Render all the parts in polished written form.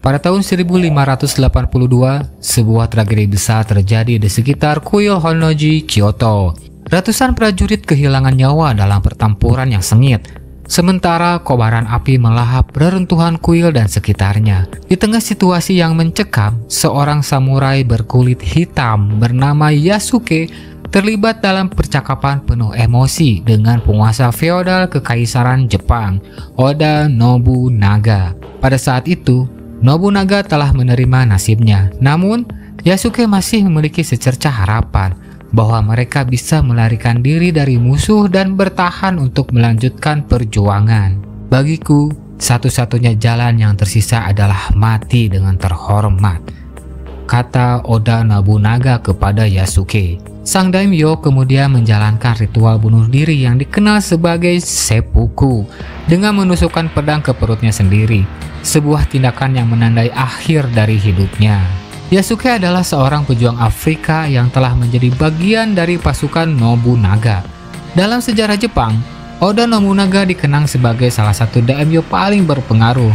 Pada tahun 1582, sebuah tragedi besar terjadi di sekitar kuil Honnoji, Kyoto. Ratusan prajurit kehilangan nyawa dalam pertempuran yang sengit, sementara kobaran api melahap reruntuhan kuil dan sekitarnya. Di tengah situasi yang mencekam, seorang samurai berkulit hitam bernama Yasuke terlibat dalam percakapan penuh emosi dengan penguasa feodal Kekaisaran Jepang, Oda Nobunaga. Pada saat itu, Nobunaga telah menerima nasibnya. Namun, Yasuke masih memiliki secercah harapan bahwa mereka bisa melarikan diri dari musuh dan bertahan untuk melanjutkan perjuangan. Bagiku, satu-satunya jalan yang tersisa adalah mati dengan terhormat, kata Oda Nobunaga kepada Yasuke. Sang daimyo kemudian menjalankan ritual bunuh diri yang dikenal sebagai seppuku dengan menusukkan pedang ke perutnya sendiri, sebuah tindakan yang menandai akhir dari hidupnya. Yasuke adalah seorang pejuang Afrika yang telah menjadi bagian dari pasukan Nobunaga. Dalam sejarah Jepang, Oda Nobunaga dikenang sebagai salah satu daimyo paling berpengaruh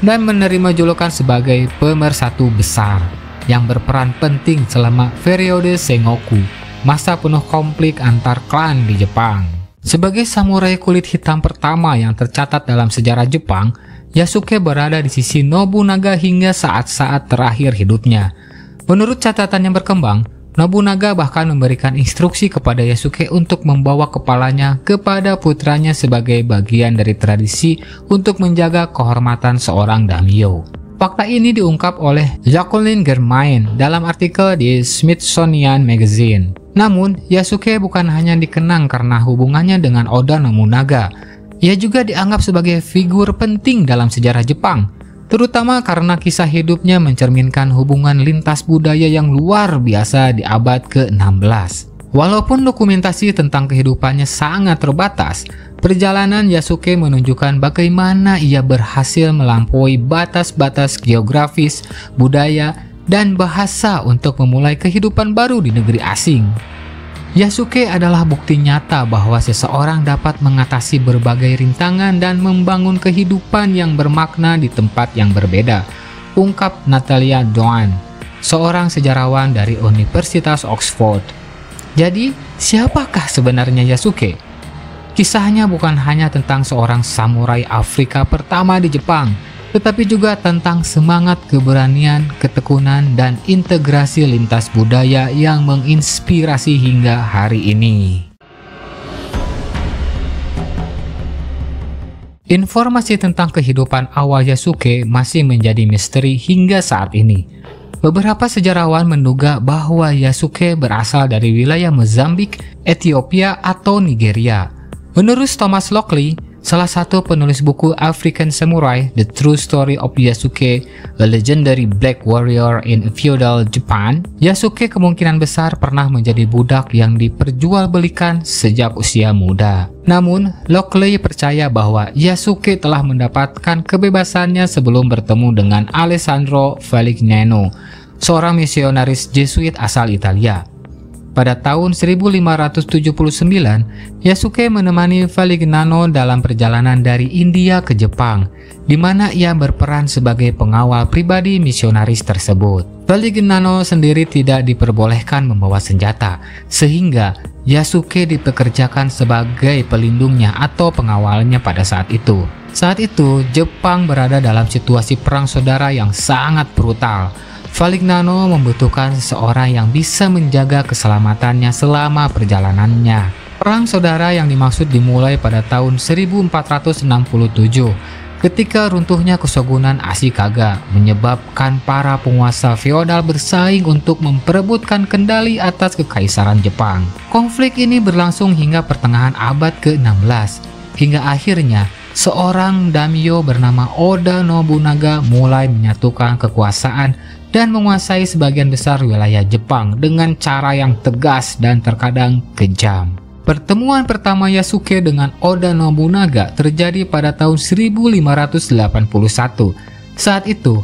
dan menerima julukan sebagai pemersatu besar yang berperan penting selama periode Sengoku, masa penuh konflik antar klan di Jepang. Sebagai samurai kulit hitam pertama yang tercatat dalam sejarah Jepang, Yasuke berada di sisi Nobunaga hingga saat-saat terakhir hidupnya. Menurut catatan yang berkembang, Nobunaga bahkan memberikan instruksi kepada Yasuke untuk membawa kepalanya kepada putranya sebagai bagian dari tradisi untuk menjaga kehormatan seorang daimyo. Fakta ini diungkap oleh Jacqueline Germain dalam artikel di Smithsonian Magazine. Namun, Yasuke bukan hanya dikenang karena hubungannya dengan Oda Nobunaga. Ia juga dianggap sebagai figur penting dalam sejarah Jepang, terutama karena kisah hidupnya mencerminkan hubungan lintas budaya yang luar biasa di abad ke-16. Walaupun dokumentasi tentang kehidupannya sangat terbatas, perjalanan Yasuke menunjukkan bagaimana ia berhasil melampaui batas-batas geografis, budaya, dan bahasa untuk memulai kehidupan baru di negeri asing. Yasuke adalah bukti nyata bahwa seseorang dapat mengatasi berbagai rintangan dan membangun kehidupan yang bermakna di tempat yang berbeda, ungkap Natalia Doan, seorang sejarawan dari Universitas Oxford. Jadi, siapakah sebenarnya Yasuke? Kisahnya bukan hanya tentang seorang samurai Afrika pertama di Jepang, tetapi juga tentang semangat keberanian, ketekunan, dan integrasi lintas budaya yang menginspirasi hingga hari ini. Informasi tentang kehidupan awal Yasuke masih menjadi misteri hingga saat ini. Beberapa sejarawan menduga bahwa Yasuke berasal dari wilayah Mozambik, Ethiopia, atau Nigeria. Menurut Thomas Lockley, salah satu penulis buku African Samurai, The True Story of Yasuke, a Legendary Black Warrior in Feudal Japan, Yasuke kemungkinan besar pernah menjadi budak yang diperjualbelikan sejak usia muda. Namun, Lockley percaya bahwa Yasuke telah mendapatkan kebebasannya sebelum bertemu dengan Alessandro Falignano, seorang misionaris Jesuit asal Italia. Pada tahun 1579, Yasuke menemani Falignano dalam perjalanan dari India ke Jepang, di mana ia berperan sebagai pengawal pribadi misionaris tersebut. Falignano sendiri tidak diperbolehkan membawa senjata, sehingga Yasuke dipekerjakan sebagai pelindungnya atau pengawalnya pada saat itu. Saat itu, Jepang berada dalam situasi perang saudara yang sangat brutal. Falignano membutuhkan seseorang yang bisa menjaga keselamatannya selama perjalanannya. Perang saudara yang dimaksud dimulai pada tahun 1467 ketika runtuhnya Kesogunan Ashikaga menyebabkan para penguasa feodal bersaing untuk memperebutkan kendali atas Kekaisaran Jepang. Konflik ini berlangsung hingga pertengahan abad ke-16, hingga akhirnya seorang daimyo bernama Oda Nobunaga mulai menyatukan kekuasaan dan menguasai sebagian besar wilayah Jepang dengan cara yang tegas dan terkadang kejam. Pertemuan pertama Yasuke dengan Oda Nobunaga terjadi pada tahun 1581. Saat itu,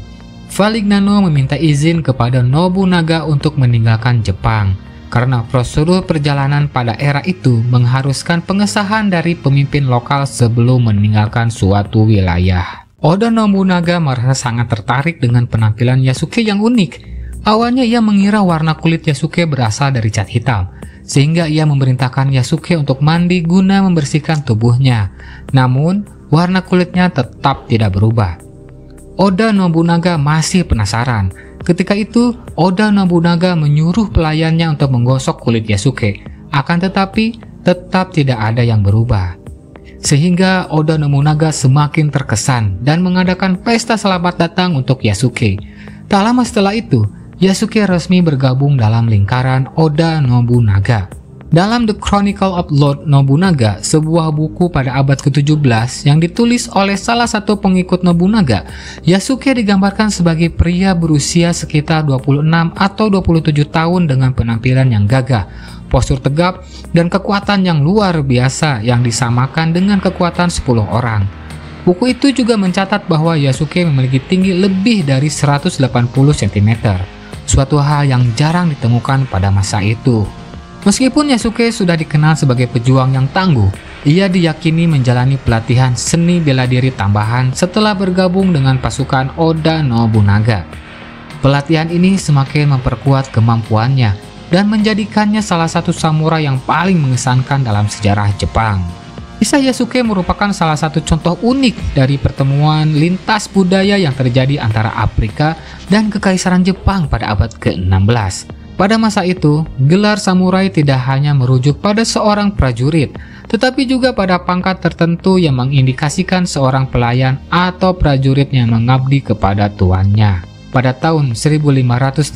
Falignano meminta izin kepada Nobunaga untuk meninggalkan Jepang, karena prosedur perjalanan pada era itu mengharuskan pengesahan dari pemimpin lokal sebelum meninggalkan suatu wilayah. Oda Nobunaga merasa sangat tertarik dengan penampilan Yasuke yang unik. Awalnya ia mengira warna kulit Yasuke berasal dari cat hitam, sehingga ia memerintahkan Yasuke untuk mandi guna membersihkan tubuhnya. Namun, warna kulitnya tetap tidak berubah. Oda Nobunaga masih penasaran. Ketika itu, Oda Nobunaga menyuruh pelayannya untuk menggosok kulit Yasuke. Akan tetapi, tetap tidak ada yang berubah. Sehingga Oda Nobunaga semakin terkesan dan mengadakan pesta selamat datang untuk Yasuke. Tak lama setelah itu, Yasuke resmi bergabung dalam lingkaran Oda Nobunaga. Dalam The Chronicle of Lord Nobunaga, sebuah buku pada abad ke-17 yang ditulis oleh salah satu pengikut Nobunaga, Yasuke digambarkan sebagai pria berusia sekitar 26 atau 27 tahun dengan penampilan yang gagah, postur tegap, dan kekuatan yang luar biasa yang disamakan dengan kekuatan 10 orang. Buku itu juga mencatat bahwa Yasuke memiliki tinggi lebih dari 180 cm, suatu hal yang jarang ditemukan pada masa itu. Meskipun Yasuke sudah dikenal sebagai pejuang yang tangguh, ia diyakini menjalani pelatihan seni bela diri tambahan setelah bergabung dengan pasukan Oda Nobunaga. Pelatihan ini semakin memperkuat kemampuannya dan menjadikannya salah satu samurai yang paling mengesankan dalam sejarah Jepang. Kisah Yasuke merupakan salah satu contoh unik dari pertemuan lintas budaya yang terjadi antara Afrika dan Kekaisaran Jepang pada abad ke-16. Pada masa itu, gelar samurai tidak hanya merujuk pada seorang prajurit, tetapi juga pada pangkat tertentu yang mengindikasikan seorang pelayan atau prajurit yang mengabdi kepada tuannya. Pada tahun 1581,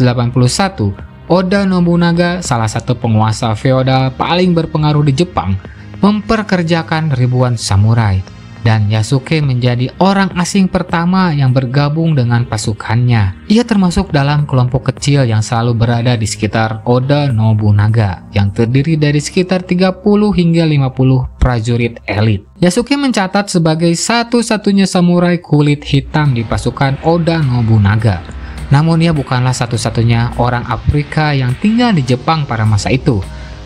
Oda Nobunaga, salah satu penguasa feodal paling berpengaruh di Jepang, memperkerjakan ribuan samurai, dan Yasuke menjadi orang asing pertama yang bergabung dengan pasukannya. Ia termasuk dalam kelompok kecil yang selalu berada di sekitar Oda Nobunaga, yang terdiri dari sekitar 30 hingga 50 prajurit elit. Yasuke mencatat sebagai satu-satunya samurai kulit hitam di pasukan Oda Nobunaga. Namun ia bukanlah satu-satunya orang Afrika yang tinggal di Jepang pada masa itu.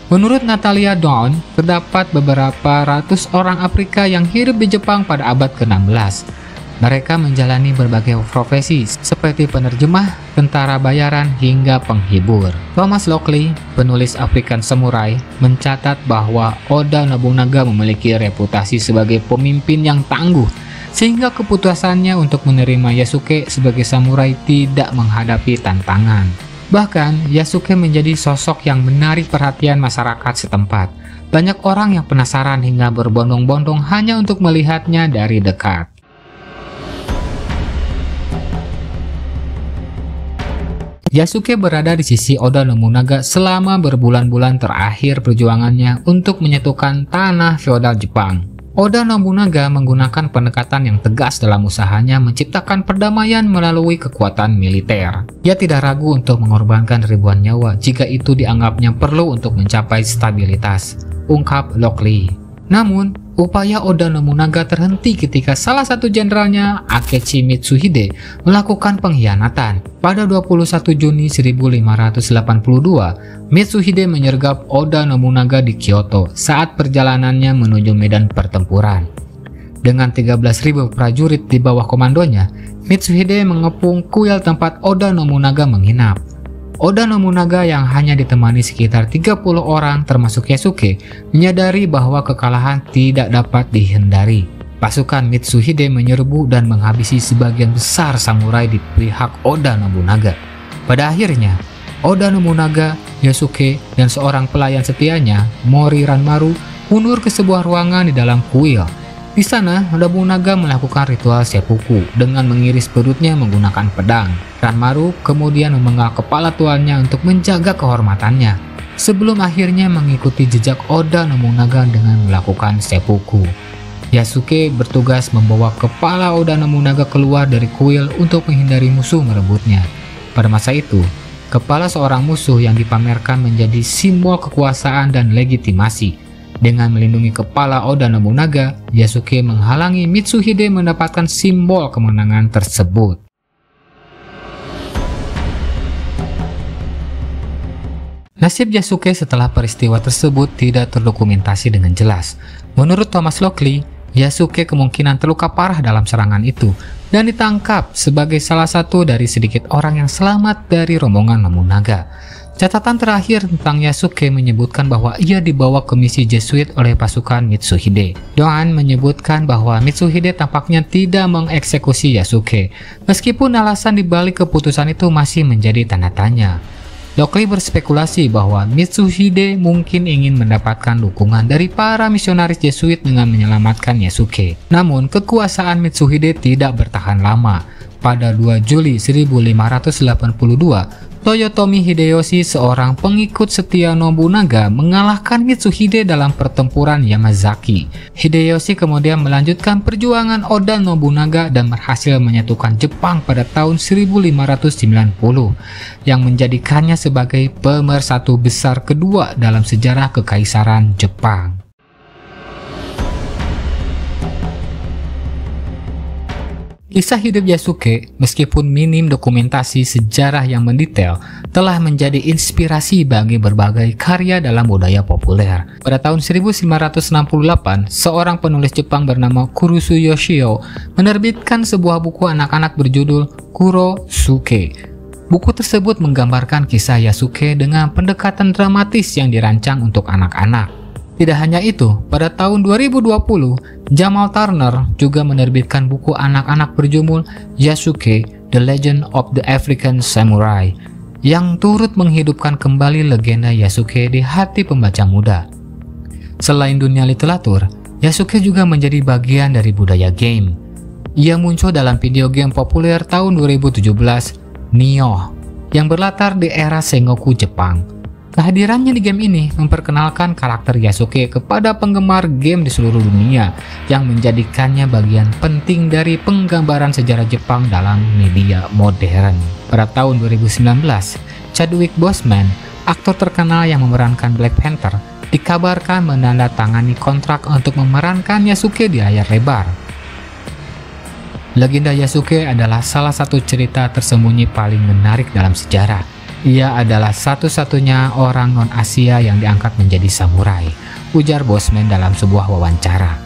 Menurut Natalia Dawn, terdapat beberapa ratus orang Afrika yang hidup di Jepang pada abad ke-16. Mereka menjalani berbagai profesi seperti penerjemah, tentara bayaran, hingga penghibur. Thomas Lockley, penulis African Samurai, mencatat bahwa Oda Nobunaga memiliki reputasi sebagai pemimpin yang tangguh, sehingga keputusannya untuk menerima Yasuke sebagai samurai tidak menghadapi tantangan. Bahkan, Yasuke menjadi sosok yang menarik perhatian masyarakat setempat. Banyak orang yang penasaran hingga berbondong-bondong hanya untuk melihatnya dari dekat. Yasuke berada di sisi Oda Nobunaga selama berbulan-bulan terakhir perjuangannya untuk menyatukan tanah feodal Jepang. Oda Nobunaga menggunakan pendekatan yang tegas dalam usahanya menciptakan perdamaian melalui kekuatan militer. Ia tidak ragu untuk mengorbankan ribuan nyawa jika itu dianggapnya perlu untuk mencapai stabilitas, ungkap Lockley. Namun, upaya Oda Nobunaga terhenti ketika salah satu jenderalnya, Akechi Mitsuhide, melakukan pengkhianatan. Pada 21 Juni 1582, Mitsuhide menyergap Oda Nobunaga di Kyoto saat perjalanannya menuju medan pertempuran. Dengan 13.000 prajurit di bawah komandonya, Mitsuhide mengepung kuil tempat Oda Nobunaga menginap. Oda Nobunaga yang hanya ditemani sekitar 30 orang termasuk Yasuke menyadari bahwa kekalahan tidak dapat dihindari. Pasukan Mitsuhide menyerbu dan menghabisi sebagian besar samurai di pihak Oda Nobunaga. Pada akhirnya, Oda Nobunaga, Yasuke, dan seorang pelayan setianya, Mori Ranmaru, mundur ke sebuah ruangan di dalam kuil. Di sana, Nobunaga melakukan ritual seppuku dengan mengiris perutnya menggunakan pedang. Ranmaru kemudian memenggal kepala tuannya untuk menjaga kehormatannya, sebelum akhirnya mengikuti jejak Oda Nobunaga dengan melakukan seppuku. Yasuke bertugas membawa kepala Oda Nobunaga keluar dari kuil untuk menghindari musuh merebutnya. Pada masa itu, kepala seorang musuh yang dipamerkan menjadi simbol kekuasaan dan legitimasi. Dengan melindungi kepala Oda Nobunaga, Yasuke menghalangi Mitsuhide mendapatkan simbol kemenangan tersebut. Nasib Yasuke setelah peristiwa tersebut tidak terdokumentasi dengan jelas. Menurut Thomas Lockley, Yasuke kemungkinan terluka parah dalam serangan itu dan ditangkap sebagai salah satu dari sedikit orang yang selamat dari rombongan Nobunaga. Catatan terakhir tentang Yasuke menyebutkan bahwa ia dibawa ke misi Jesuit oleh pasukan Mitsuhide. Doan menyebutkan bahwa Mitsuhide tampaknya tidak mengeksekusi Yasuke, meskipun alasan dibalik keputusan itu masih menjadi tanda tanya. Lockley berspekulasi bahwa Mitsuhide mungkin ingin mendapatkan dukungan dari para misionaris Jesuit dengan menyelamatkan Yasuke. Namun, kekuasaan Mitsuhide tidak bertahan lama. Pada 2 Juli 1582, Toyotomi Hideyoshi, seorang pengikut setia Nobunaga, mengalahkan Mitsuhide dalam pertempuran Yamazaki. Hideyoshi kemudian melanjutkan perjuangan Oda Nobunaga dan berhasil menyatukan Jepang pada tahun 1590, yang menjadikannya sebagai pemersatu besar kedua dalam sejarah Kekaisaran Jepang. Kisah hidup Yasuke, meskipun minim dokumentasi sejarah yang mendetail, telah menjadi inspirasi bagi berbagai karya dalam budaya populer. Pada tahun 1968, seorang penulis Jepang bernama Kurusu Yoshio menerbitkan sebuah buku anak-anak berjudul Kurosuke. Buku tersebut menggambarkan kisah Yasuke dengan pendekatan dramatis yang dirancang untuk anak-anak. Tidak hanya itu, pada tahun 2020, Jamal Turner juga menerbitkan buku anak-anak berjudul Yasuke, The Legend of the African Samurai, yang turut menghidupkan kembali legenda Yasuke di hati pembaca muda. Selain dunia literatur, Yasuke juga menjadi bagian dari budaya game. Ia muncul dalam video game populer tahun 2017, Nioh, yang berlatar di era Sengoku Jepang. Kehadirannya di game ini memperkenalkan karakter Yasuke kepada penggemar game di seluruh dunia, yang menjadikannya bagian penting dari penggambaran sejarah Jepang dalam media modern. Pada tahun 2019, Chadwick Boseman, aktor terkenal yang memerankan Black Panther, dikabarkan menandatangani kontrak untuk memerankan Yasuke di layar lebar. Legenda Yasuke adalah salah satu cerita tersembunyi paling menarik dalam sejarah. Ia adalah satu-satunya orang non-Asia yang diangkat menjadi samurai, ujar Boseman dalam sebuah wawancara.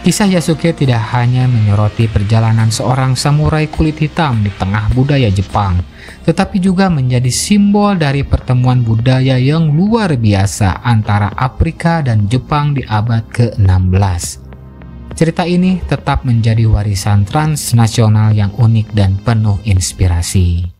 Kisah Yasuke tidak hanya menyoroti perjalanan seorang samurai kulit hitam di tengah budaya Jepang, tetapi juga menjadi simbol dari pertemuan budaya yang luar biasa antara Afrika dan Jepang di abad ke-16. Cerita ini tetap menjadi warisan transnasional yang unik dan penuh inspirasi.